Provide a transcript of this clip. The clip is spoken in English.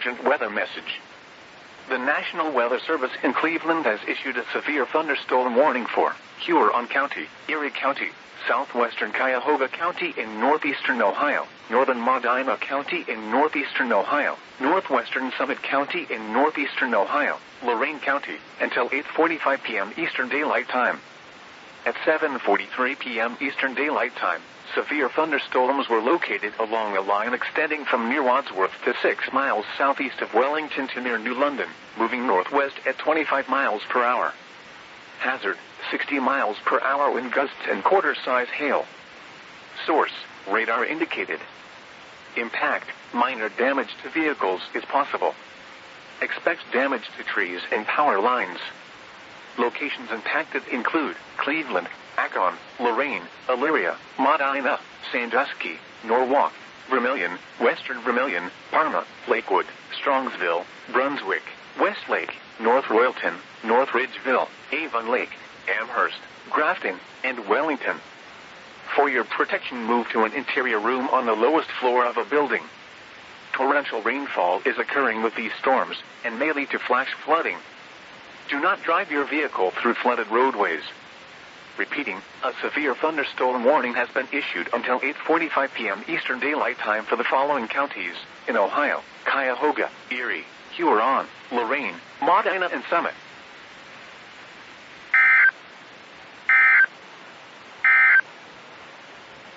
urgent weather message. The National Weather Service in Cleveland has issued a severe thunderstorm warning for Huron County, Erie County, southwestern Cuyahoga County in northeastern Ohio, northern Medina County in northeastern Ohio, northwestern Summit County in northeastern Ohio, Lorain County, until 8:45 p.m. Eastern Daylight Time. At 7:43 p.m. Eastern Daylight Time, severe thunderstorms were located along a line extending from near Wadsworth to 6 miles southeast of Wellington to near New London, moving northwest at 25 miles per hour. Hazard, 60 miles per hour wind gusts and quarter-size hail. Source, radar indicated. Impact, minor damage to vehicles is possible. Expect damage to trees and power lines. Locations impacted include Cleveland, Akron, Lorain, Elyria, Medina, Sandusky, Norwalk, Vermilion, Western Vermilion, Parma, Lakewood, Strongsville, Brunswick, Westlake, North Royalton, North Ridgeville, Avon Lake, Amherst, Grafton, and Wellington. For your protection, move to an interior room on the lowest floor of a building. Torrential rainfall is occurring with these storms and may lead to flash flooding. Do not drive your vehicle through flooded roadways. Repeating, a severe thunderstorm warning has been issued until 8:45 p.m. Eastern Daylight Time for the following counties in Ohio: Cuyahoga, Erie, Huron, Lorain, Medina, and Summit.